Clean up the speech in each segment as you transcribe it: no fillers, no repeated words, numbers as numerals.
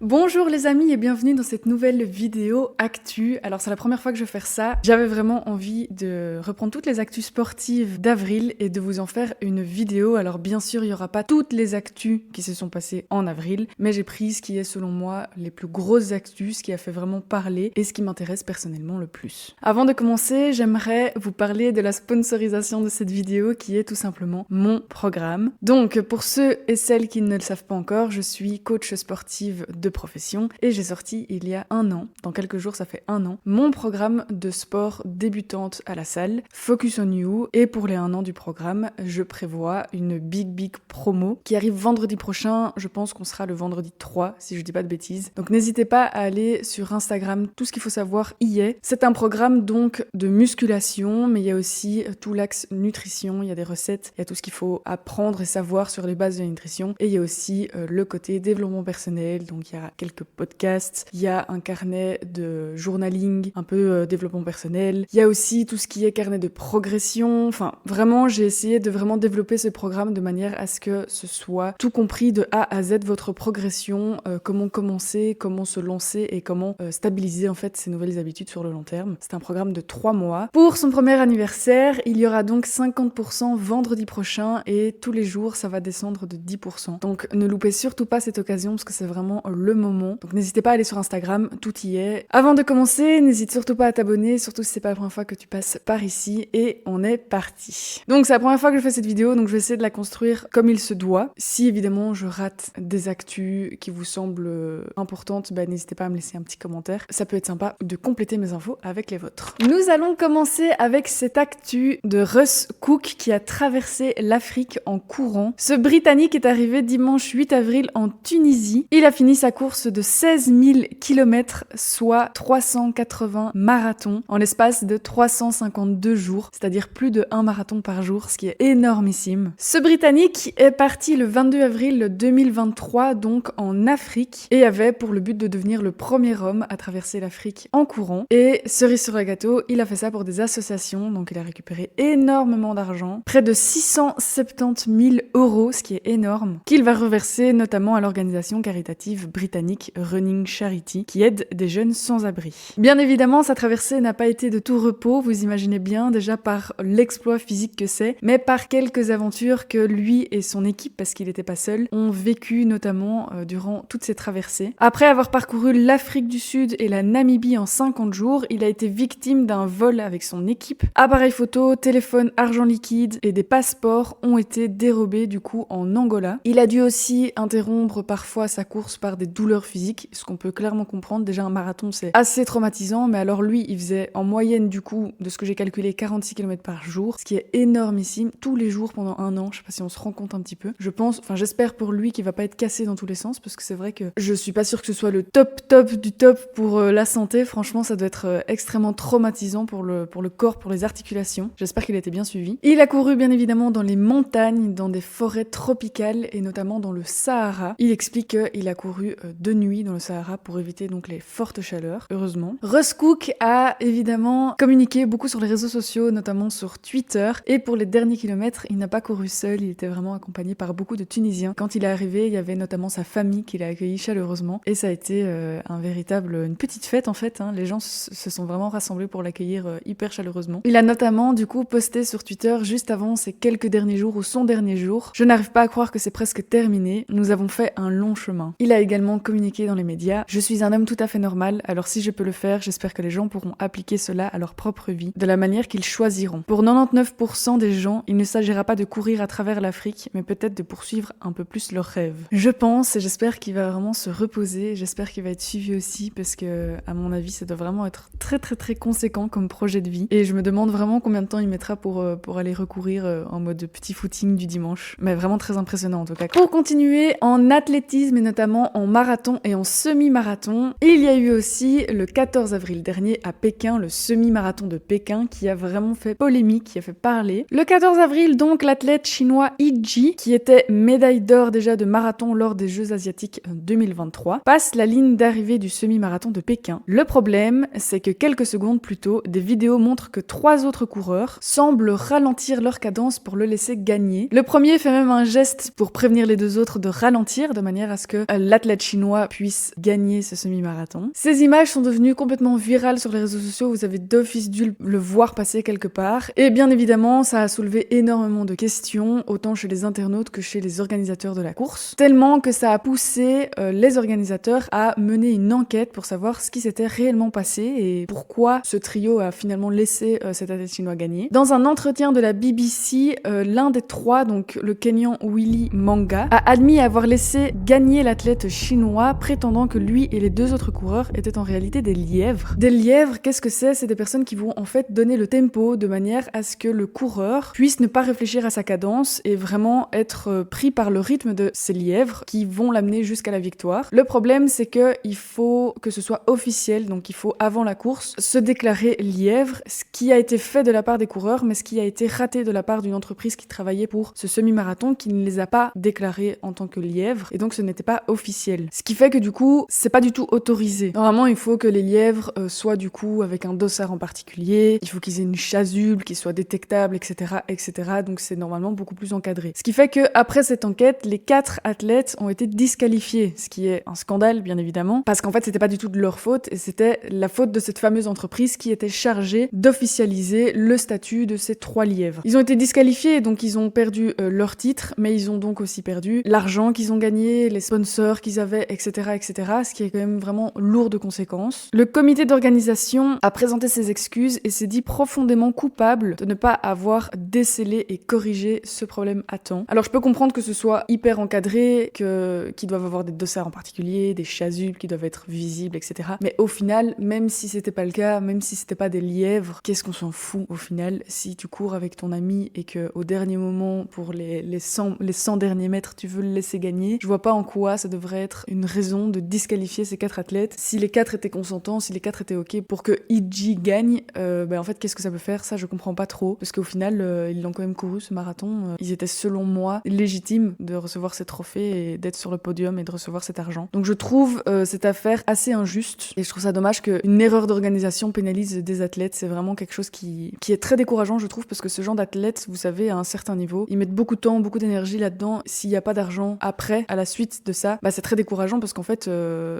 Bonjour les amis et bienvenue dans cette nouvelle vidéo actu. Alors c'est la première fois que je vais faire ça. J'avais vraiment envie de reprendre toutes les actus sportives d'avril et de vous en faire une vidéo. Alors bien sûr il n'y aura pas toutes les actus qui se sont passées en avril, mais j'ai pris ce qui est selon moi les plus grosses actus, ce qui a fait vraiment parler et ce qui m'intéresse personnellement le plus. Avant de commencer, j'aimerais vous parler de la sponsorisation de cette vidéo qui est tout simplement mon programme. Donc pour ceux et celles qui ne le savent pas encore, je suis coach sportive de profession et j'ai sorti il y a un an, dans quelques jours ça fait un an, mon programme de sport débutante à la salle, Focus on You, et pour les 1 an du programme, je prévois une big promo qui arrive vendredi prochain, je pense qu'on sera le vendredi 3 si je dis pas de bêtises. Donc n'hésitez pas à aller sur Instagram, tout ce qu'il faut savoir y est. C'est un programme donc de musculation, mais il y a aussi tout l'axe nutrition, il y a des recettes, il y a tout ce qu'il faut apprendre et savoir sur les bases de la nutrition, et il y a aussi le côté développement personnel, donc il y a quelques podcasts, il y a un carnet de journaling, un peu développement personnel, il y a aussi tout ce qui est carnet de progression, enfin vraiment j'ai essayé de vraiment développer ce programme de manière à ce que ce soit tout compris de A à Z votre progression, comment commencer, comment se lancer et comment stabiliser en fait ces nouvelles habitudes sur le long terme. C'est un programme de 3 mois. Pour son premier anniversaire, il y aura donc 50% vendredi prochain et tous les jours ça va descendre de 10%. Donc ne loupez surtout pas cette occasion parce que c'est vraiment le moment. Donc n'hésitez pas à aller sur Instagram, tout y est. Avant de commencer, n'hésite surtout pas à t'abonner, surtout si c'est pas la première fois que tu passes par ici, et on est parti. Donc c'est la première fois que je fais cette vidéo, donc je vais essayer de la construire comme il se doit. Si évidemment je rate des actus qui vous semblent importantes, bah n'hésitez pas à me laisser un petit commentaire. Ça peut être sympa de compléter mes infos avec les vôtres. Nous allons commencer avec cette actu de Russ Cook qui a traversé l'Afrique en courant. Ce Britannique est arrivé dimanche 8 avril en Tunisie. Il a fini sa course de 16 000 km, soit 380 marathons, en l'espace de 352 jours, c'est-à-dire plus de 1 marathon par jour, ce qui est énormissime. Ce Britannique est parti le 22 avril 2023, donc en Afrique, et avait pour le but de devenir le premier homme à traverser l'Afrique en courant. Et cerise sur le gâteau, il a fait ça pour des associations, donc il a récupéré énormément d'argent, près de 670 000 euros, ce qui est énorme, qu'il va reverser notamment à l'organisation caritative britannique Running Charity, qui aide des jeunes sans abri. Bien évidemment, sa traversée n'a pas été de tout repos, vous imaginez bien, déjà par l'exploit physique que c'est, mais par quelques aventures que lui et son équipe, parce qu'il n'était pas seul, ont vécu notamment durant toutes ces traversées. Après avoir parcouru l'Afrique du Sud et la Namibie en 50 jours, il a été victime d'un vol avec son équipe. Appareils photo, téléphone, argent liquide et des passeports ont été dérobés du coup en Angola. Il a dû aussi interrompre parfois sa course par des douleurs physiques, ce qu'on peut clairement comprendre. Déjà un marathon c'est assez traumatisant, mais alors lui il faisait en moyenne du coup, de ce que j'ai calculé, 46 km par jour, ce qui est énormissime, tous les jours pendant 1 an. Je sais pas si on se rend compte un petit peu. Je pense, enfin j'espère pour lui qu'il va pas être cassé dans tous les sens, parce que c'est vrai que je suis pas sûre que ce soit le top du top pour la santé. Franchement ça doit être extrêmement traumatisant pour le corps, pour les articulations. J'espère qu'il a été bien suivi. Il a couru bien évidemment dans les montagnes, dans des forêts tropicales et notamment dans le Sahara. Il explique qu'il a couru de nuit dans le Sahara pour éviter donc les fortes chaleurs, heureusement. Russ Cook a évidemment communiqué beaucoup sur les réseaux sociaux, notamment sur Twitter, et pour les derniers kilomètres, il n'a pas couru seul, il était vraiment accompagné par beaucoup de Tunisiens. Quand il est arrivé, il y avait notamment sa famille qui l'a accueilli chaleureusement, et ça a été une petite fête en fait, hein. Les gens se sont vraiment rassemblés pour l'accueillir hyper chaleureusement. Il a notamment du coup posté sur Twitter juste avant ses quelques derniers jours ou son dernier jour: je n'arrive pas à croire que c'est presque terminé, nous avons fait un long chemin. Il a également communiqué dans les médias: je suis un homme tout à fait normal, alors si je peux le faire, j'espère que les gens pourront appliquer cela à leur propre vie, de la manière qu'ils choisiront. Pour 99% des gens, il ne s'agira pas de courir à travers l'Afrique, mais peut-être de poursuivre un peu plus leurs rêves. Je pense et j'espère qu'il va vraiment se reposer, j'espère qu'il va être suivi aussi, parce que à mon avis ça doit vraiment être très conséquent comme projet de vie, et je me demande vraiment combien de temps il mettra pour aller recourir en mode petit footing du dimanche, mais vraiment très impressionnant en tout cas. Pour continuer en athlétisme et notamment en marathon et en semi-marathon, il y a eu aussi le 14 avril dernier à Pékin le semi-marathon de Pékin qui a vraiment fait polémique, qui a fait parler. Le 14 avril donc, l'athlète chinois Yi Ji, qui était médaille d'or déjà de marathon lors des Jeux asiatiques 2023, passe la ligne d'arrivée du semi-marathon de Pékin. Le problème, c'est que quelques secondes plus tôt, des vidéos montrent que 3 autres coureurs semblent ralentir leur cadence pour le laisser gagner. Le premier fait même un geste pour prévenir les 2 autres de ralentir, de manière à ce que l'athlète chinois puisse gagner ce semi-marathon. Ces images sont devenues complètement virales sur les réseaux sociaux, vous avez d'office dû le voir passer quelque part. Et bien évidemment, ça a soulevé énormément de questions, autant chez les internautes que chez les organisateurs de la course, tellement que ça a poussé les organisateurs à mener une enquête pour savoir ce qui s'était réellement passé et pourquoi ce trio a finalement laissé cet athlète chinois gagner. Dans un entretien de la BBC, l'un des trois, donc le Kenyan Willy Manga, a admis avoir laissé gagner l'athlète chinois, prétendant que lui et les deux autres coureurs étaient en réalité des lièvres. Des lièvres, qu'est-ce que c'est? C'est des personnes qui vont en fait donner le tempo de manière à ce que le coureur puisse ne pas réfléchir à sa cadence et vraiment être pris par le rythme de ces lièvres qui vont l'amener jusqu'à la victoire. Le problème, c'est que il faut que ce soit officiel, donc il faut avant la course se déclarer lièvre, ce qui a été fait de la part des coureurs, mais ce qui a été raté de la part d'une entreprise qui travaillait pour ce semi-marathon, qui ne les a pas déclarés en tant que lièvres, et donc ce n'était pas officiel. Ce qui fait que du coup, c'est pas du tout autorisé. Normalement, il faut que les lièvres soient du coup avec un dossard en particulier, il faut qu'ils aient une chasuble qui soit détectable, etc., etc. Donc c'est normalement beaucoup plus encadré. Ce qui fait que après cette enquête, les 4 athlètes ont été disqualifiés, ce qui est un scandale, bien évidemment, parce qu'en fait, c'était pas du tout de leur faute, et c'était la faute de cette fameuse entreprise qui était chargée d'officialiser le statut de ces 3 lièvres. Ils ont été disqualifiés, donc ils ont perdu leur titre, mais ils ont donc aussi perdu l'argent qu'ils ont gagné, les sponsors qu'ils avaient, etc., etc., ce qui est quand même vraiment lourd de conséquences. Le comité d'organisation a présenté ses excuses et s'est dit profondément coupable de ne pas avoir décelé et corrigé ce problème à temps. Alors je peux comprendre que ce soit hyper encadré, qu'ils doivent avoir des dossards en particulier, des chasubles qui doivent être visibles, etc. Mais au final, même si c'était pas le cas, même si c'était pas des lièvres, qu'est-ce qu'on s'en fout au final si tu cours avec ton ami et que au dernier moment, pour les 100 derniers mètres, tu veux le laisser gagner. Je vois pas en quoi ça devrait être une raison de disqualifier ces 4 athlètes. Si les 4 étaient consentants, si les 4 étaient ok pour que Iji gagne, en fait, qu'est-ce que ça peut faire? Ça, je comprends pas trop. Parce qu'au final, ils l'ont quand même couru ce marathon. Ils étaient, selon moi, légitimes de recevoir ces trophées et d'être sur le podium et de recevoir cet argent. Donc je trouve cette affaire assez injuste et je trouve ça dommage qu'une erreur d'organisation pénalise des athlètes. C'est vraiment quelque chose qui est très décourageant, je trouve, parce que ce genre d'athlètes, vous savez, à un certain niveau, ils mettent beaucoup de temps, beaucoup d'énergie là-dedans. S'il n'y a pas d'argent après, à la suite de ça, c'est très décourageant parce qu'en fait,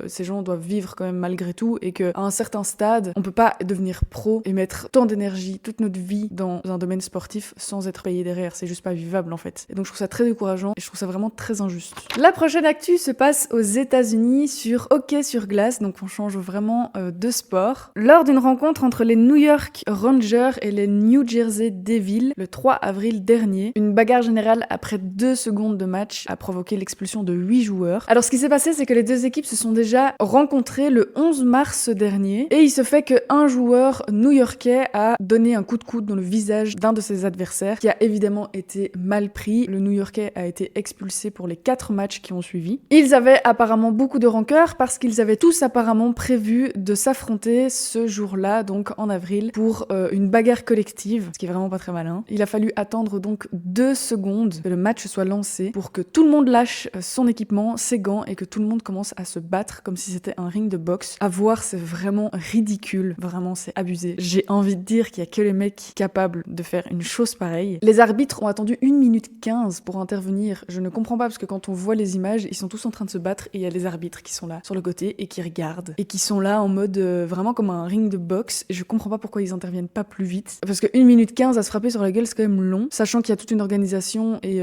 ces gens doivent vivre quand même malgré tout et qu'à un certain stade, on peut pas devenir pro et mettre tant d'énergie, toute notre vie dans un domaine sportif sans être payé derrière. C'est juste pas vivable en fait. Et donc je trouve ça très décourageant et je trouve ça vraiment très injuste. La prochaine actu se passe aux États-Unis sur hockey sur glace, donc on change vraiment de sport. Lors d'une rencontre entre les New York Rangers et les New Jersey Devils le 3 avril dernier, une bagarre générale après 2 secondes de match a provoqué l'expulsion de 8 joueurs. Alors ce qui s'est passé, c'est que les deux équipes se sont déjà rencontrées le 11 mars dernier et il se fait qu'un joueur new-yorkais a donné un coup de coude dans le visage d'un de ses adversaires qui a évidemment été mal pris. Le new-yorkais a été expulsé pour les 4 matchs qui ont suivi. Ils avaient apparemment beaucoup de rancœur parce qu'ils avaient tous apparemment prévu de s'affronter ce jour-là, donc en avril, pour une bagarre collective, ce qui est vraiment pas très malin. Il a fallu attendre donc 2 secondes que le match soit lancé pour que tout le monde lâche son équipement, ses gants et que tout le monde commence à se battre comme si c'était un ring de boxe. À voir, c'est vraiment ridicule, vraiment c'est abusé. J'ai envie de dire qu'il y a que les mecs capables de faire une chose pareille. Les arbitres ont attendu 1 minute 15 pour intervenir. Je ne comprends pas parce que quand on voit les images, ils sont tous en train de se battre et il y a les arbitres qui sont là sur le côté et qui regardent et qui sont là en mode vraiment comme un ring de boxe. Et je comprends pas pourquoi ils interviennent pas plus vite parce que 1 minute 15 à se frapper sur la gueule, c'est quand même long, sachant qu'il y a toute une organisation et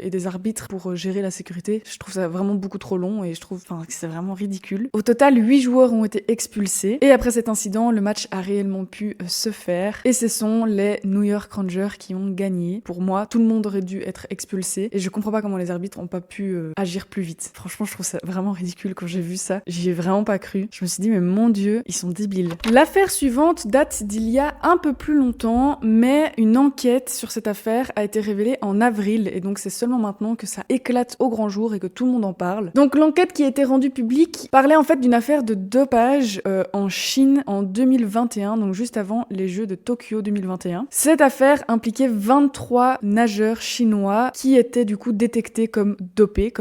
des arbitres pour gérer la sécurité. Je trouve ça vraiment beaucoup trop long et je trouve que c'est vraiment ridicule. Au total, 8 joueurs ont été expulsés et après cet incident, le match a réellement pu se faire et ce sont les New York Rangers qui ont gagné. Pour moi, tout le monde aurait dû être expulsé et je comprends pas comment les arbitres ont pas pu agir plus vite. Franchement, je trouve ça vraiment ridicule quand j'ai vu ça. J'y ai vraiment pas cru. Je me suis dit, mais mon Dieu, ils sont débiles. L'affaire suivante date d'il y a un peu plus longtemps, mais une enquête sur cette affaire a été révélée en avril et donc c'est seulement maintenant que ça éclate au grand jour et que tout le monde en parle. Donc l'enquête qui a été rendue publique parlait en fait d'une affaire de dopage en Chine en 2021, donc juste avant les Jeux de Tokyo 2021. Cette affaire impliquait 23 nageurs chinois qui étaient du coup détectés comme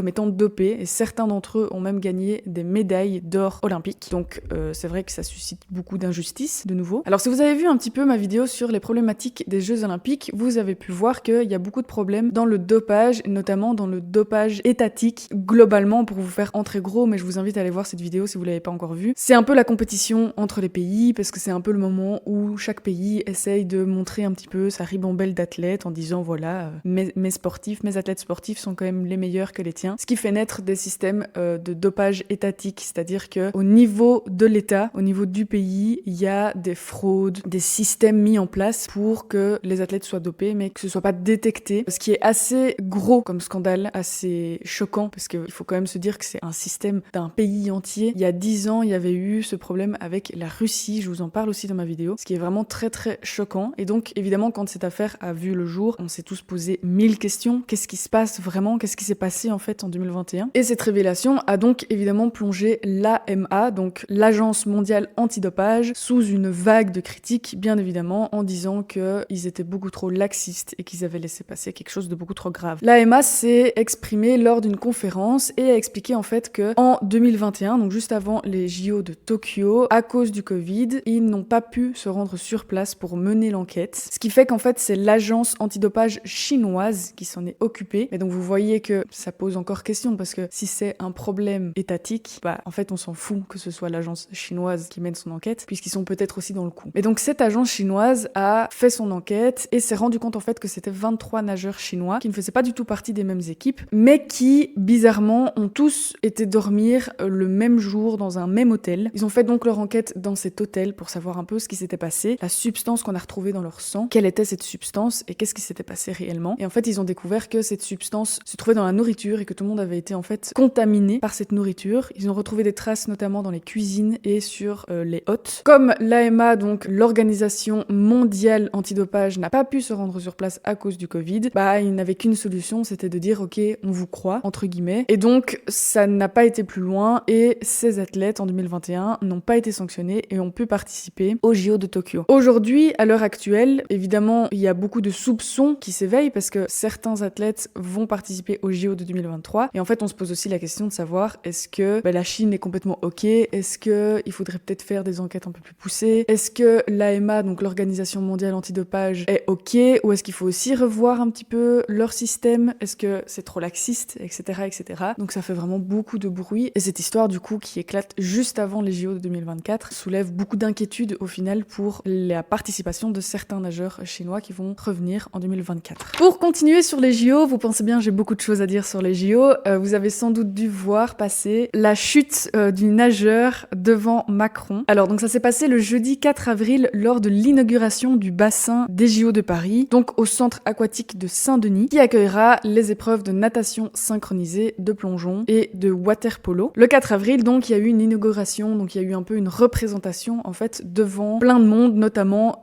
étant dopés et certains d'entre eux ont même gagné des médailles d'or olympiques. Donc c'est vrai que ça suscite beaucoup d'injustice de nouveau. Alors si vous avez vu un petit peu ma vidéo sur les problématiques des Jeux olympiques, vous avez pu voir qu'il y a beaucoup de problèmes dans le dopage, notamment dans le dopage étatique globalement pour vous faire en très gros, mais je vous invite à aller voir cette vidéo si vous l'avez pas encore vue. C'est un peu la compétition entre les pays, parce que c'est un peu le moment où chaque pays essaye de montrer un petit peu sa ribambelle d'athlètes en disant voilà, mes athlètes sportifs sont quand même les meilleurs que les tiens. Ce qui fait naître des systèmes de dopage étatique, c'est-à-dire que au niveau de l'État, au niveau du pays, il y a des fraudes, des systèmes mis en place pour que les athlètes soient dopés, mais que ce soit pas détecté. Ce qui est assez gros comme scandale, assez choquant, parce qu'il faut quand même se dire que c'est un système d'un pays entier. Il y a 10 ans, il y avait eu ce problème avec la Russie, je vous en parle aussi dans ma vidéo, ce qui est vraiment très très choquant. Et donc évidemment, quand cette affaire a vu le jour, on s'est tous posé 1000 questions. Qu'est-ce qui se passe vraiment? Qu'est-ce qui s'est passé en fait en 2021? Et cette révélation a donc évidemment plongé l'AMA, donc l'Agence mondiale antidopage, sous une vague de critiques, bien évidemment, en disant qu'ils étaient beaucoup trop laxistes et qu'ils avaient laissé passer quelque chose de beaucoup trop grave. L'AMA s'est exprimée lors d'une conférence et a expliqué en fait que en 2021, donc juste avant les JO de Tokyo, à cause du Covid, ils n'ont pas pu se rendre sur place pour mener l'enquête. Ce qui fait qu'en fait, c'est l'agence antidopage chinoise qui s'en est occupée. Et donc vous voyez que ça pose encore question, parce que si c'est un problème étatique, bah en fait on s'en fout que ce soit l'agence chinoise qui mène son enquête, puisqu'ils sont peut-être aussi dans le coup. Et donc cette agence chinoise a fait son enquête et s'est rendu compte en fait que c'était 23 nageurs chinois qui ne faisaient pas du tout partie des mêmes équipes, mais qui, bizarrement, ont tous été dormir le même jour dans un même hôtel. Ils ont fait donc leur enquête dans cet hôtel pour savoir un peu ce qui s'était passé, la substance qu'on a retrouvée dans leur sang, quelle était cette substance et qu'est-ce qui s'était passé réellement. Et en fait, ils ont découvert que cette substance se trouvait dans la nourriture et que tout le monde avait été en fait contaminé par cette nourriture. Ils ont retrouvé des traces notamment dans les cuisines et sur les hôtes. Comme l'AMA, donc l'Organisation mondiale antidopage, n'a pas pu se rendre sur place à cause du Covid, bah ils n'avaient qu'une solution, c'était de dire ok, on vous croit, entre guillemets. Et donc ça n'a pas été plus loin et ces athlètes en 2021 n'ont pas été sanctionnés et ont pu participer aux JO de Tokyo. Aujourd'hui, à l'heure actuelle, évidemment, il y a beaucoup de soupçons qui s'éveillent parce que certains athlètes vont participer aux JO de 2023 et en fait on se pose aussi la question de savoir est-ce que la Chine est complètement ok, est-ce que il faudrait peut-être faire des enquêtes un peu plus poussées, est-ce que l'AMA, donc l'Organisation mondiale antidopage, est ok, ou est-ce qu'il faut aussi revoir un petit peu leur système, est-ce que c'est trop laxiste, etc., etc. Donc ça fait vraiment beaucoup de bruit et cette histoire du coup qui éclate juste avant les JO de 2024 soulève beaucoup d'inquiétudes au final pour la participation de certains nageurs chinois qui vont revenir en 2024. Pour continuer sur les JO, vous pensez bien, j'ai beaucoup de choses à dire sur les JO, vous avez sans doute dû voir passer la chute du nageur devant Macron. Alors donc ça s'est passé le jeudi 4 avril lors de l'inauguration du bassin des JO de Paris, donc au centre aquatique de Saint-Denis, qui accueillera les épreuves de natation synchronisée, de plongeon et de water polo. Le 4 avril, donc, il y a eu une inauguration, donc il y a eu un peu une représentation, en fait, devant plein de monde, notamment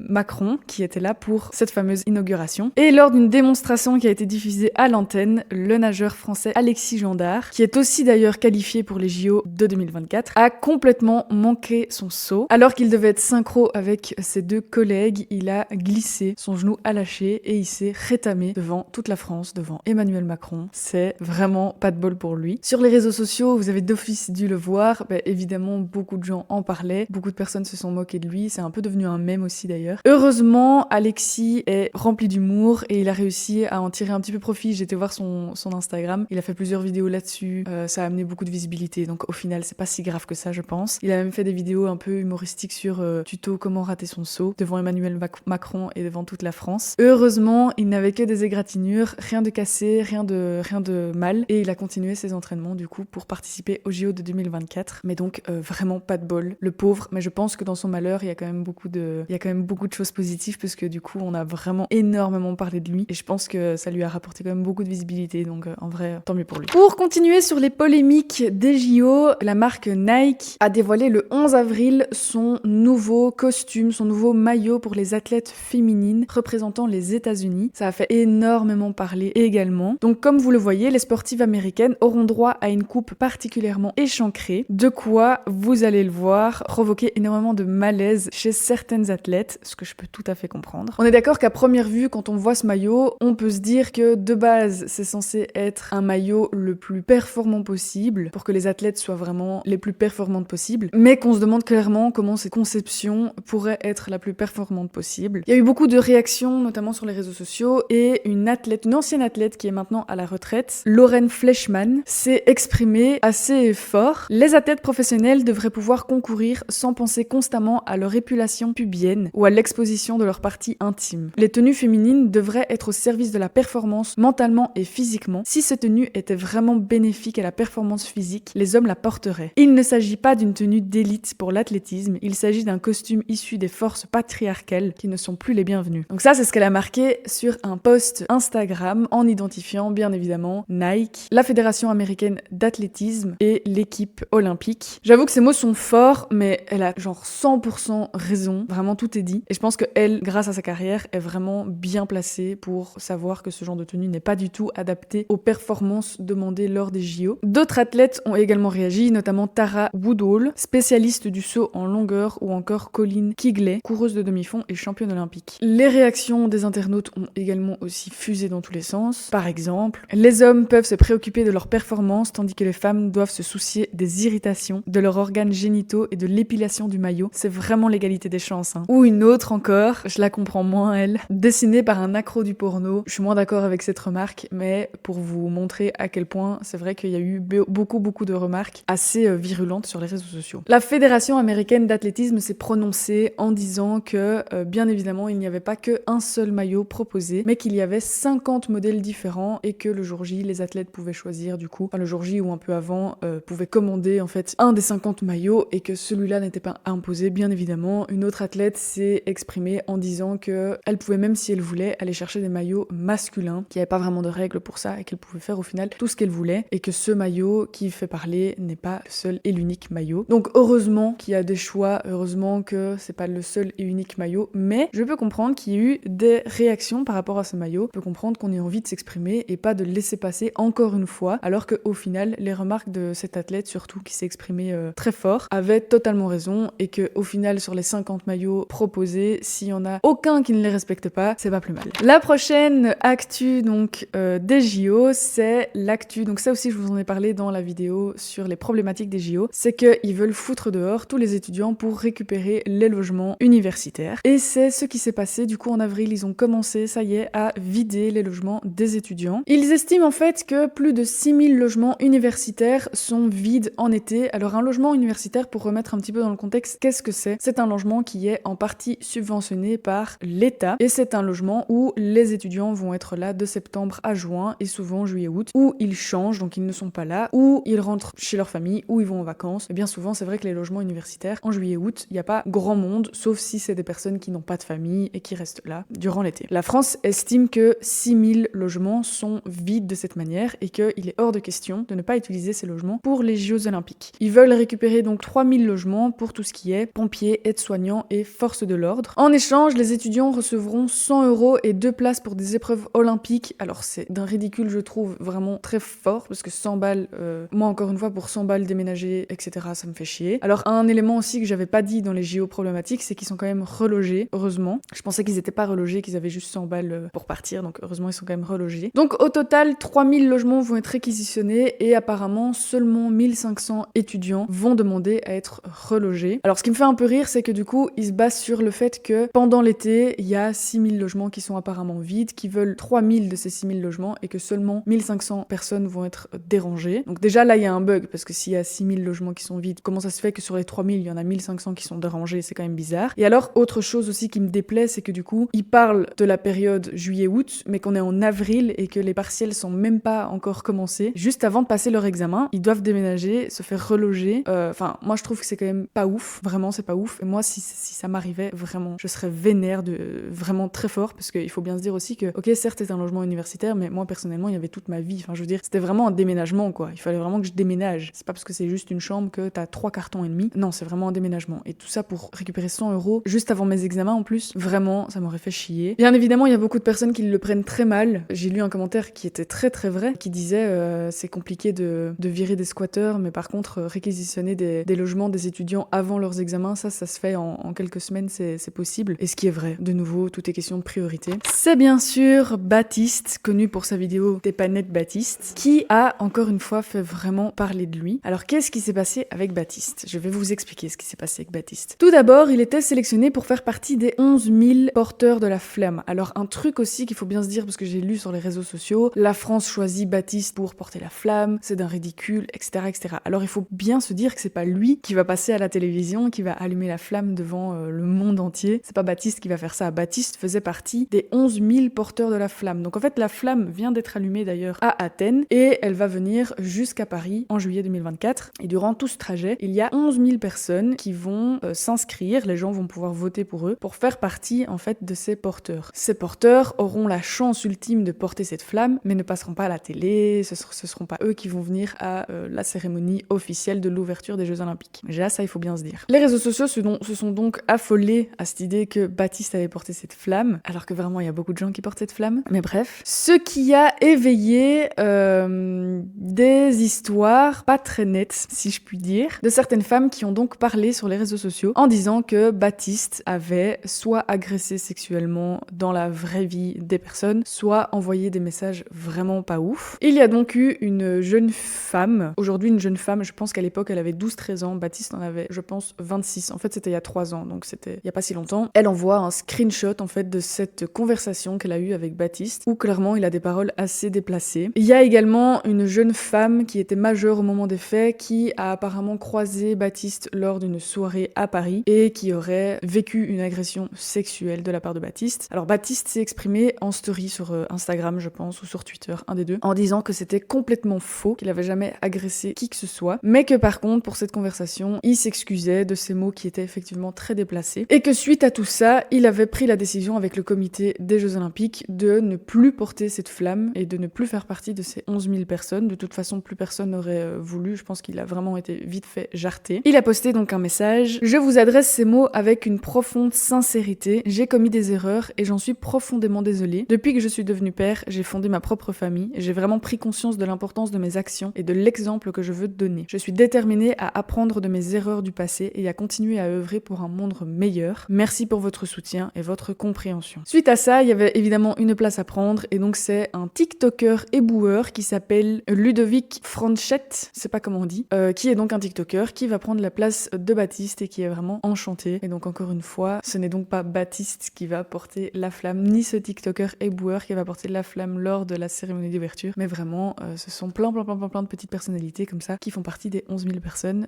Macron, qui était là pour cette fameuse inauguration. Et lors d'une démonstration qui a été diffusée à l'antenne, le nageur français Alexis Gendard, qui est aussi d'ailleurs qualifié pour les JO de 2024, a complètement manqué son saut. Alors qu'il devait être synchro avec ses deux collègues, il a glissé, son genou a lâché et il s'est rétamé devant toute la France, devant Emmanuel Macron. C'est vraiment pas de bol pour lui. Sur les réseaux sociaux, vous avez d'office dû le voir, évidemment beaucoup de gens en parlaient, beaucoup de personnes se sont moquées de lui, c'est un peu devenu un mème aussi d'ailleurs. Heureusement, Alexis est rempli d'humour et il a réussi à en tirer un petit peu profit. J'ai été voir son Instagram, il a fait plusieurs vidéos là-dessus, ça a amené beaucoup de visibilité, donc au final c'est pas si grave que ça je pense. Il a même fait des vidéos un peu humoristiques sur tuto comment rater son saut devant Emmanuel Macron et devant toute la France. Heureusement, il n'avait que des égratignures, rien de cassé, rien de mal, et il a continué ses entraînements du coup pour participer au JO de 2024. Mais donc vraiment pas de bol, le pauvre. Mais je pense que dans son malheur, il y a quand même beaucoup de choses positives parce que du coup, on a vraiment énormément parlé de lui et je pense que ça lui a rapporté quand même beaucoup de visibilité. Donc en vrai, tant mieux pour lui. Pour continuer sur les polémiques des JO, la marque Nike a dévoilé le 11 avril son nouveau costume, son nouveau maillot pour les athlètes féminines représentant les États-Unis. Ça a fait énormément parler également. Donc comme vous le voyez, les sportives américaines auront droit à une coupe particulièrement échancrée, de quoi, vous allez le voir, provoquer énormément de malaise chez certaines athlètes, ce que je peux tout à fait comprendre. On est d'accord qu'à première vue, quand on voit ce maillot, on peut se dire que de base, c'est censé être un maillot le plus performant possible, pour que les athlètes soient vraiment les plus performantes possibles, mais qu'on se demande clairement comment cette conception pourrait être la plus performante possible. Il y a eu beaucoup de réactions, notamment sur les réseaux sociaux, et une ancienne athlète qui est maintenant à la retraite, Lauren Fleischmann, s'est exprimé assez fort. Les athlètes professionnels devraient pouvoir concourir sans penser constamment à leur épilation pubienne ou à l'exposition de leurs parties intimes. Les tenues féminines devraient être au service de la performance mentalement et physiquement. Si cette tenue était vraiment bénéfique à la performance physique, les hommes la porteraient. Il ne s'agit pas d'une tenue d'élite pour l'athlétisme, il s'agit d'un costume issu des forces patriarcales qui ne sont plus les bienvenues. Donc ça, c'est ce qu'elle a marqué sur un post Instagram en identifiant bien évidemment Nike, la Fédération américaine d'athlétisme et l'équipe olympique. J'avoue que ces mots sont forts, mais elle a genre 100% raison, vraiment tout est dit. Et je pense qu'elle, grâce à sa carrière, est vraiment bien placée pour savoir que ce genre de tenue n'est pas du tout adapté aux performances demandées lors des JO. D'autres athlètes ont également réagi, notamment Tara Woodall, spécialiste du saut en longueur, ou encore Colleen Kigley, coureuse de demi-fond et championne olympique. Les réactions des internautes ont également aussi fusé dans tous les sens. Par exemple, les hommes peuvent se préoccuper de leur performance tandis que les femmes doivent se soucier des irritations, de leurs organes génitaux et de l'épilation du maillot. C'est vraiment l'égalité des chances. Ou une autre encore, je la comprends moins elle, dessinée par un accro du porno. Je suis moins d'accord avec cette remarque, mais pour vous montrer à quel point c'est vrai qu'il y a eu beaucoup de remarques assez virulentes sur les réseaux sociaux. La Fédération américaine d'athlétisme s'est prononcée en disant que bien évidemment il n'y avait pas qu'un seul maillot proposé, mais qu'il y avait 50 modèles différents et que le jour J, les athlètes pouvaient choisir du coup, enfin le jour J ou un peu avant, pouvaient commander en fait un des 50 maillots et que celui-là n'était pas imposé, bien évidemment. Une autre athlète s'est exprimée en disant que elle pouvait, même si elle voulait, aller chercher des maillots masculins, qu'il n'y avait pas vraiment de règles pour ça et qu'elle pouvait faire au final tout ce qu'elle voulait et que ce maillot qui fait parler n'est pas le seul et l'unique maillot. Donc heureusement qu'il y a des choix, heureusement que c'est pas le seul et unique maillot, mais je peux comprendre qu'il y ait eu des réactions par rapport à ce maillot. Je peux comprendre qu'on ait envie de s'exprimer et pas de le laisser passer encore une fois, alors qu'au final, les remarques de cet athlète, surtout qui s'est exprimé très fort, avaient totalement raison et qu'au final, sur les 50 maillots proposés, s'il y en a aucun qui ne les respecte pas, c'est pas plus mal. La prochaine actu donc des JO, c'est l'actu, donc ça aussi je vous en ai parlé dans la vidéo sur les problématiques des JO, c'est qu'ils veulent foutre dehors tous les étudiants pour récupérer les logements universitaires. Et c'est ce qui s'est passé du coup en avril, ils ont commencé, ça y est, à vider les logements des étudiants. Ils estiment en fait que plus de 6000 logements universitaires sont vides en été. Alors un logement universitaire, pour remettre un petit peu dans le contexte, qu'est-ce que c'est? C'est un logement qui est en partie subventionné par l'État et c'est un logement où les étudiants vont être là de septembre à juin et souvent juillet-août, où ils changent, donc ils ne sont pas là, ou ils rentrent chez leur famille, ou ils vont en vacances. Et bien souvent, c'est vrai que les logements universitaires, en juillet-août, il n'y a pas grand monde, sauf si c'est des personnes qui n'ont pas de famille et qui restent là durant l'été. La France estime que 6000 logements sont vides de cette manière et qu'il est hors de question de ne pas utiliser ces logements pour les Jeux Olympiques. Ils veulent récupérer donc 3000 logements pour tout ce qui est pompiers, aides-soignants et forces de l'ordre. En échange, les étudiants recevront 100 € et 2 places pour des épreuves olympiques. Alors c'est d'un ridicule, je trouve, vraiment très fort, parce que 100 balles, moi encore une fois, pour 100 balles déménager, etc., ça me fait chier. Alors un élément aussi que j'avais pas dit dans les JO problématiques, c'est qu'ils sont quand même relogés, heureusement. Je pensais qu'ils étaient pas relogés, qu'ils avaient juste 100 balles pour partir, donc heureusement ils sont quand même relogés. Donc au total, 3000 logements vont être réquisitionnés et apparemment seulement 1500 étudiants vont demander à être relogés. Alors ce qui me fait un peu rire, c'est que du coup, ils se basent sur le fait que pendant l'été, il y a 6000 logements qui sont apparemment vides, qui veulent 3000 de ces 6000 logements et que seulement 1500 personnes vont être dérangées. Donc déjà là, il y a un bug, parce que s'il y a 6000 logements qui sont vides, comment ça se fait que sur les 3000, il y en a 1500 qui sont dérangés? C'est quand même bizarre. Et alors, autre chose aussi qui me déplaît, c'est que du coup, ils parlent de la période juillet-août, mais qu'on est en avril et que les partiels sont même pas encore commencés. Juste avant de passer leur examen, ils doivent déménager, se faire reloger. Enfin, moi je trouve que c'est quand même pas ouf. Vraiment, c'est pas ouf. Et moi, si ça m'arrivait, vraiment, je serais vénère vraiment très fort, parce qu'il faut bien se dire aussi que, ok, certes, c'est un logement universitaire, mais moi personnellement, il y avait toute ma vie. Enfin, je veux dire, c'était vraiment un déménagement, quoi. Il fallait vraiment que je déménage. C'est pas parce que c'est juste une chambre que t'as 3 cartons et demi. Non, c'est vraiment un déménagement. Et tout ça pour récupérer 100 € juste avant mes examens en plus. Vraiment, ça m'aurait fait chier. Bien évidemment, il y a beaucoup de personnes qui le prennent très mal. J'ai lu un commentaire qui était très très vrai, qui disait c'est compliqué de virer des squatteurs, mais par contre réquisitionner des logements des étudiants avant leurs examens, ça se fait en quelques semaines, c'est possible. Et ce qui est vrai, de nouveau, tout est question de priorité. C'est bien sûr Baptiste, connu pour sa vidéo T'es pas net Baptiste, qui a encore une fois fait vraiment parler de lui. Alors qu'est-ce qui s'est passé avec Baptiste? Je vais vous expliquer ce qui s'est passé avec Baptiste. Tout d'abord, il était sélectionné pour faire partie des 11 000 porteurs de la flamme. Alors un truc aussi qu'il faut bien se dire, parce que j'ai lu sur les réseaux sociaux, la France choisit Baptiste pour porter porter la flamme, c'est d'un ridicule, etc., etc. Alors il faut bien se dire que c'est pas lui qui va passer à la télévision, qui va allumer la flamme devant le monde entier. C'est pas Baptiste qui va faire ça. Baptiste faisait partie des 11 000 porteurs de la flamme. Donc en fait, la flamme vient d'être allumée d'ailleurs à Athènes et elle va venir jusqu'à Paris en juillet 2024. Et durant tout ce trajet, il y a 11 000 personnes qui vont s'inscrire. Les gens vont pouvoir voter pour eux, pour faire partie en fait de ces porteurs. Ces porteurs auront la chance ultime de porter cette flamme, mais ne passeront pas à la télé. Ce seront pas eux qui vont venir à la cérémonie officielle de l'ouverture des Jeux Olympiques. Déjà, ça, il faut bien se dire. Les réseaux sociaux se sont donc affolés à cette idée que Baptiste avait porté cette flamme, alors que vraiment, il y a beaucoup de gens qui portent cette flamme. Mais bref, ce qui a éveillé des histoires pas très nettes, si je puis dire, de certaines femmes qui ont donc parlé sur les réseaux sociaux en disant que Baptiste avait soit agressé sexuellement dans la vraie vie des personnes, soit envoyé des messages vraiment pas ouf. Il y a donc eu une jeune femme, aujourd'hui une jeune femme, je pense qu'à l'époque elle avait 12-13 ans, Baptiste en avait, je pense, 26. En fait c'était il y a 3 ans, donc c'était il y a pas si longtemps. Elle envoie un screenshot en fait de cette conversation qu'elle a eue avec Baptiste, où clairement il a des paroles assez déplacées. Il y a également une jeune femme qui était majeure au moment des faits, qui a apparemment croisé Baptiste lors d'une soirée à Paris et qui aurait vécu une agression sexuelle de la part de Baptiste. Alors Baptiste s'est exprimé en story sur Instagram, je pense, ou sur Twitter, un des deux, en disant que c'était complètement faux, qu'il avait jamais agressé qui que ce soit, mais que par contre, pour cette conversation, il s'excusait de ces mots qui étaient effectivement très déplacés, et que suite à tout ça, il avait pris la décision avec le comité des Jeux Olympiques de ne plus porter cette flamme et de ne plus faire partie de ces 11 000 personnes. De toute façon, plus personne n'aurait voulu, je pense qu'il a vraiment été vite fait jarter. Il a posté donc un message: « Je vous adresse ces mots avec une profonde sincérité. J'ai commis des erreurs et j'en suis profondément désolée. Depuis que je suis devenue père, j'ai fondé ma propre famille. J'ai vraiment pris conscience de l'importance de mes actions et de l'exemple que je veux donner. Je suis déterminée à apprendre de mes erreurs du passé et à continuer à œuvrer pour un monde meilleur. Merci pour votre soutien et votre compréhension. » Suite à ça, il y avait évidemment une place à prendre, et donc c'est un TikToker éboueur qui s'appelle Ludovic Franchette, je sais pas comment on dit, qui est donc un TikToker qui va prendre la place de Baptiste et qui est vraiment enchanté. Et donc encore une fois, ce n'est donc pas Baptiste qui va porter la flamme, ni ce TikToker éboueur qui va porter la flamme lors de la cérémonie d'ouverture, mais vraiment ce sont plein de petites personnalités comme ça qui font partie des 11 000 personnes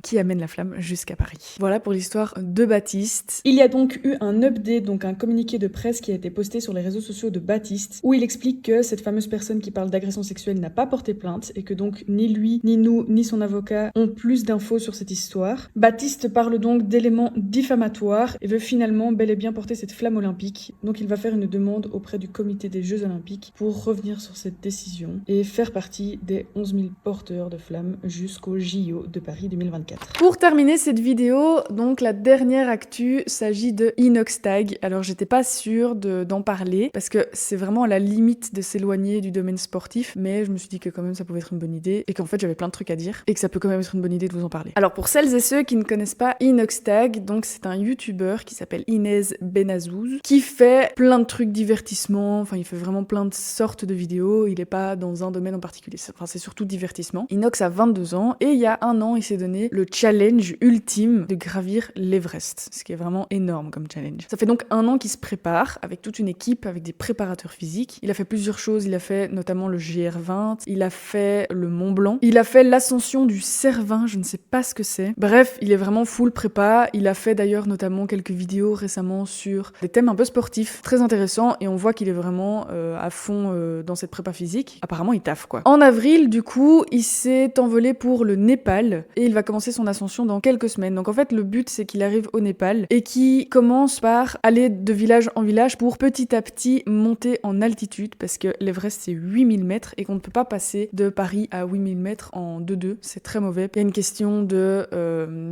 qui amènent la flamme jusqu'à Paris. Voilà pour l'histoire de Baptiste. Il y a donc eu un update, donc un communiqué de presse qui a été posté sur les réseaux sociaux de Baptiste, où il explique que cette fameuse personne qui parle d'agression sexuelle n'a pas porté plainte et que donc ni lui, ni nous, ni son avocat ont plus d'infos sur cette histoire. Baptiste parle donc d'éléments diffamatoires et veut finalement bel et bien porter cette flamme olympique. Donc il va faire une demande auprès du comité des Jeux Olympiques pour revenir sur cette décision et faire partie des 11 000 porteurs de flammes jusqu'au JO de Paris 2024. Pour terminer cette vidéo, donc la dernière actu s'agit de Inoxtag. Alors j'étais pas sûre d'en parler parce que c'est vraiment à la limite de s'éloigner du domaine sportif, mais je me suis dit que quand même ça pouvait être une bonne idée et qu'en fait j'avais plein de trucs à dire et que ça peut quand même être une bonne idée de vous en parler. Alors pour celles et ceux qui ne connaissent pas Inoxtag, donc c'est un youtubeur qui s'appelle Inez Benazouz qui fait plein de trucs divertissement, enfin il fait vraiment plein de sortes de vidéos, il est pas dans un domaine en particulier, enfin c'est surtout divertissement. Inox a 22 ans et il y a un an il s'est donné le challenge ultime de gravir l'Everest, ce qui est vraiment énorme comme challenge. Ça fait donc un an qu'il se prépare avec toute une équipe, avec des préparateurs physiques. Il a fait plusieurs choses, il a fait notamment le GR20, il a fait le Mont Blanc, il a fait l'ascension du Cervin, je ne sais pas ce que c'est. Bref, il est vraiment full prépa. Il a fait d'ailleurs notamment quelques vidéos récemment sur des thèmes un peu sportifs, très intéressants, et on voit qu'il est vraiment à fond dans cette prépa physique. Apparemment, il taffe quoi. En avril, du coup, il s'est envolé pour le Népal et il va commencer son ascension dans quelques semaines. Donc en fait, le but c'est qu'il arrive au Népal et qu'il commence par aller de village en village pour petit à petit monter en altitude, parce que l'Everest c'est 8000 mètres et qu'on ne peut pas passer de Paris à 8000 mètres en 2-2, c'est très mauvais. Il y a une question de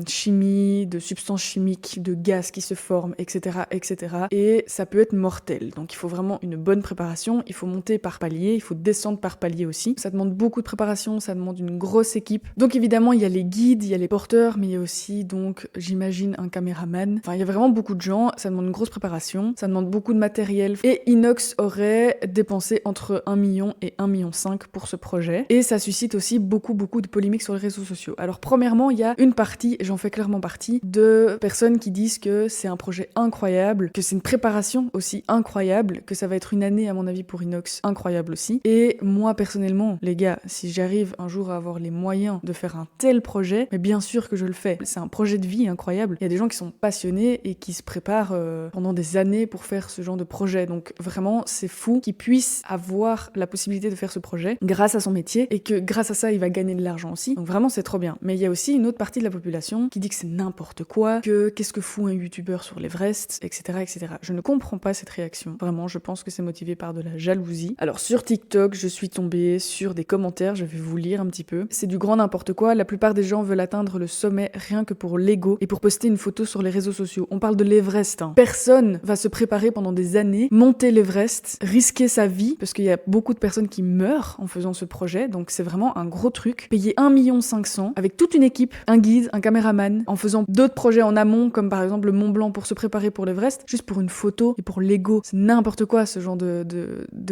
chimie, de substances chimiques, de gaz qui se forment, etc., etc. Et ça peut être mortel. Donc il faut vraiment une bonne préparation, il faut monter par palier, il faut descendre par palier aussi. Ça demande beaucoup de préparation, ça demande une grosse équipe. Donc évidemment, il y a les guides, il y a les porteurs, mais il y a aussi donc, j'imagine, un caméraman. Enfin, il y a vraiment beaucoup de gens, ça demande une grosse préparation, ça demande beaucoup de matériel. Et Inox aurait dépensé entre 1 million et 1,5 million pour ce projet. Et ça suscite aussi beaucoup de polémiques sur les réseaux sociaux. Alors premièrement, il y a une partie, et j'en fais clairement partie, de personnes qui disent que c'est un projet incroyable, que c'est une préparation aussi incroyable, que ça va être une année à mon avis pour Inox incroyable aussi. Et moi personnellement, personnellement, les gars, si j'arrive un jour à avoir les moyens de faire un tel projet, mais bien sûr que je le fais. C'est un projet de vie incroyable. Il y a des gens qui sont passionnés et qui se préparent pendant des années pour faire ce genre de projet. Donc vraiment, c'est fou qu'ils puissent avoir la possibilité de faire ce projet grâce à son métier et que grâce à ça, il va gagner de l'argent aussi. Donc vraiment, c'est trop bien. Mais il y a aussi une autre partie de la population qui dit que c'est n'importe quoi, que qu'est-ce que fout un youtubeur sur l'Everest, etc., etc. Je ne comprends pas cette réaction. Vraiment, je pense que c'est motivé par de la jalousie. Alors sur TikTok, je suis tombée sur des commentaires, je vais vous lire un petit peu. C'est du grand n'importe quoi. La plupart des gens veulent atteindre le sommet rien que pour l'ego et pour poster une photo sur les réseaux sociaux. On parle de l'Everest. Hein. Personne va se préparer pendant des années, monter l'Everest, risquer sa vie, parce qu'il y a beaucoup de personnes qui meurent en faisant ce projet, donc c'est vraiment un gros truc. Payer 1,5 million avec toute une équipe, un guide, un caméraman, en faisant d'autres projets en amont, comme par exemple le Mont Blanc pour se préparer pour l'Everest, juste pour une photo et pour l'ego. C'est n'importe quoi ce genre de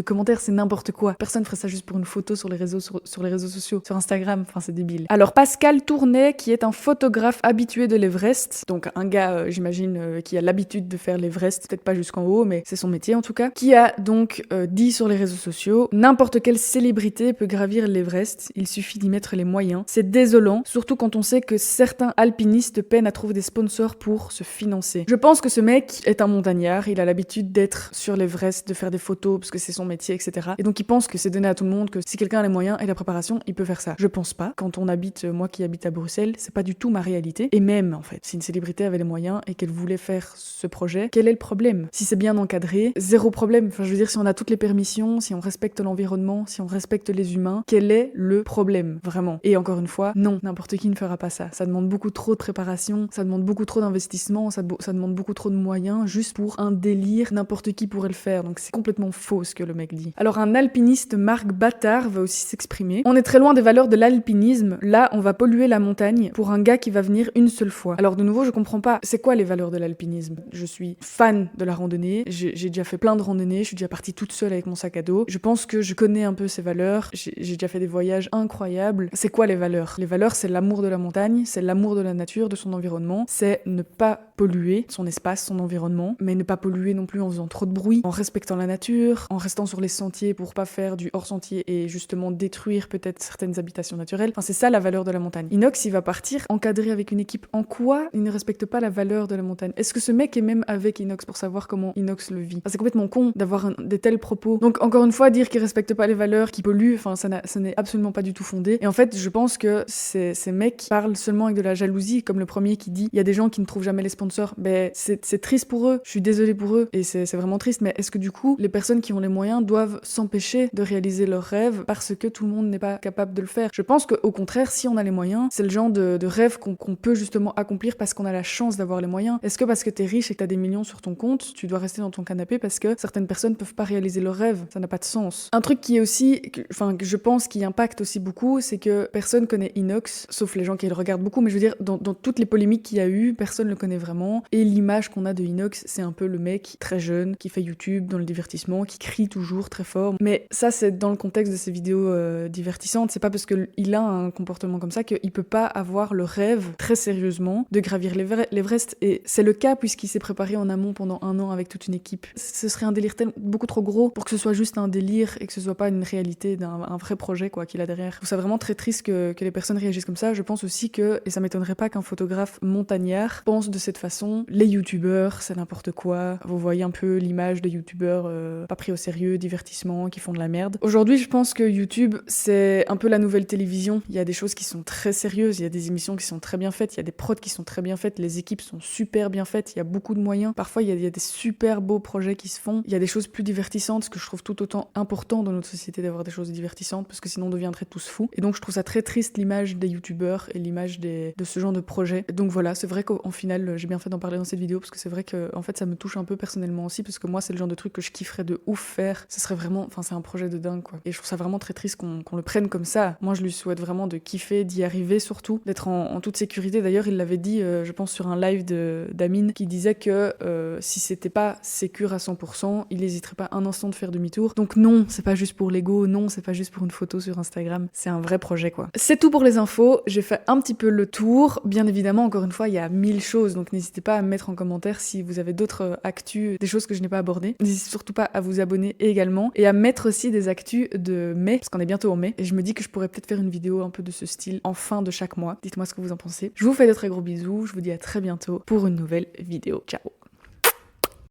commentaires, c'est n'importe quoi. Personne ferait ça juste pour une photo sur les réseaux sociaux, sur Instagram, enfin c'est débile. Alors Pascal Tournet, qui est un photographe habitué de l'Everest, donc un gars, j'imagine, qui a l'habitude de faire l'Everest, peut-être pas jusqu'en haut, mais c'est son métier en tout cas, qui a donc dit sur les réseaux sociaux, n'importe quelle célébrité peut gravir l'Everest, il suffit d'y mettre les moyens. C'est désolant, surtout quand on sait que certains alpinistes peinent à trouver des sponsors pour se financer. Je pense que ce mec est un montagnard, il a l'habitude d'être sur l'Everest, de faire des photos, parce que c'est son métier, etc. Et donc il pense que c'est donné à tout le monde, que si quelqu'un a les moyens et la préparation, il peut faire ça. Je pense pas. Quand on habite, moi qui habite à Bruxelles, c'est pas du tout ma réalité. Et même, en fait, si une célébrité avait les moyens et qu'elle voulait faire ce projet, quel est le problème? Si c'est bien encadré, zéro problème. Enfin, je veux dire, si on a toutes les permissions, si on respecte l'environnement, si on respecte les humains, quel est le problème? Vraiment. Et encore une fois, non, n'importe qui ne fera pas ça. Ça demande beaucoup trop de préparation, ça demande beaucoup trop d'investissement, ça demande beaucoup trop de moyens, juste pour un délire, n'importe qui pourrait le faire. Donc c'est complètement faux ce que le mec dit. Alors un alpiniste, Marc Bâtard, va aussi s'exprimer. On est très loin des valeurs de l'alpinisme. Là, on va polluer la montagne pour un gars qui va venir une seule fois. Alors de nouveau, je comprends pas. C'est quoi les valeurs de l'alpinisme? Je suis fan de la randonnée. J'ai déjà fait plein de randonnées. Je suis déjà partie toute seule avec mon sac à dos. Je pense que je connais un peu ces valeurs. J'ai déjà fait des voyages incroyables. C'est quoi les valeurs? Les valeurs, c'est l'amour de la montagne, c'est l'amour de la nature, de son environnement. C'est ne pas polluer son espace, son environnement, mais ne pas polluer non plus en faisant trop de bruit, en respectant la nature, en restant sur les sentiers pour pas faire du hors-sentier et justement détruire peut-être certaines habitations naturelles. Enfin, c'est ça la valeur de la montagne. Inox, il va partir encadré avec une équipe. En quoi il ne respecte pas la valeur de la montagne? Est-ce que ce mec est même avec Inox pour savoir comment Inox le vit? Enfin, c'est complètement con d'avoir des tels propos. Donc encore une fois, dire qu'il respecte pas les valeurs, qu'il pollue, enfin ça n'est absolument pas du tout fondé. Et en fait, je pense que ces mecs parlent seulement avec de la jalousie, comme le premier qui dit il y a des gens qui ne trouvent jamais les sponsors. Ben c'est triste pour eux. Je suis désolée pour eux et c'est vraiment triste. Mais est-ce que du coup, les personnes qui ont les moyens doivent s'empêcher de réaliser leurs rêves parce que tout le monde n'est pas capable de le faire? Je pense qu'au contraire, si on a les moyens, c'est le genre de rêve qu'on peut justement accomplir parce qu'on a la chance d'avoir les moyens. Est-ce que parce que t'es riche et que t'as des millions sur ton compte, tu dois rester dans ton canapé parce que certaines personnes peuvent pas réaliser leurs rêves? Ça n'a pas de sens. Un truc qui est aussi, que je pense qui impacte aussi beaucoup, c'est que personne connaît Inox, sauf les gens qui le regardent beaucoup, mais je veux dire, dans toutes les polémiques qu'il y a eu, personne le connaît vraiment. Et l'image qu'on a de Inox, c'est un peu le mec très jeune, qui fait YouTube, dans le divertissement, qui crie toujours très fort. Mais ça, c'est dans le contexte de ses vidéos divertissantes. C'est pas parce qu'il a un comportement comme ça qu'il peut pas avoir le rêve, très sérieusement, de gravir l'Everest. Et c'est le cas puisqu'il s'est préparé en amont pendant 1 an avec toute une équipe. Ce serait un délire beaucoup trop gros pour que ce soit juste un délire et que ce soit pas une réalité d'un vrai projet quoi qu'il a derrière. Je trouve ça vraiment très triste que les personnes réagissent comme ça. Je pense aussi que, et ça m'étonnerait pas qu'un photographe montagnard pense de cette façon, les youtubeurs c'est n'importe quoi. Vous voyez un peu l'image des youtubeurs pas pris au sérieux, divertissement, qui font de la merde. Aujourd'hui je pense que YouTube c'est un peu la nouvelle télévision. Il y a des choses qui sont très sérieuses, il y a des émissions qui sont très bien faites, il y a des prods qui sont très bien faites, les équipes sont super bien faites, il y a beaucoup de moyens. Parfois il y a des super beaux projets qui se font. Il y a des choses plus divertissantes, ce que je trouve tout autant important dans notre société d'avoir des choses divertissantes parce que sinon on deviendrait tous fous. Et donc je trouve ça très triste l'image des youtubeurs et l'image de ce genre de projet. Donc voilà, c'est vrai qu'en final j'ai bien fait d'en parler dans cette vidéo parce que c'est vrai que en fait ça me touche un peu personnellement aussi parce que moi c'est le genre de truc que je kifferais de ouf faire. Ce serait vraiment, enfin c'est un projet de dingue quoi. Et je trouve ça vraiment très triste qu'on le prenne comme ça. Moi je lui souhaite vraiment de kiffer, d'y arriver surtout, d'être en toute sécurité. D'ailleurs il l'avait dit je pense sur un live d'Amine qui disait que si c'était pas sécure à 100%, il n'hésiterait pas un instant de faire demi-tour. Donc non, c'est pas juste pour l'ego, non, c'est pas juste pour une photo sur Instagram, c'est un vrai projet quoi. C'est tout pour les infos, j'ai fait un petit peu le tour. Bien évidemment, encore une fois, il y a 1000 choses, donc n'hésitez pas à me mettre en commentaire si vous avez d'autres actus, des choses que je n'ai pas abordées. N'hésitez surtout pas à vous abonner également et à mettre aussi des actus de de mai, parce qu'on est bientôt en mai, et je me dis que je pourrais peut-être faire une vidéo un peu de ce style en fin de chaque mois. Dites-moi ce que vous en pensez. Je vous fais de très gros bisous, je vous dis à très bientôt pour une nouvelle vidéo. Ciao!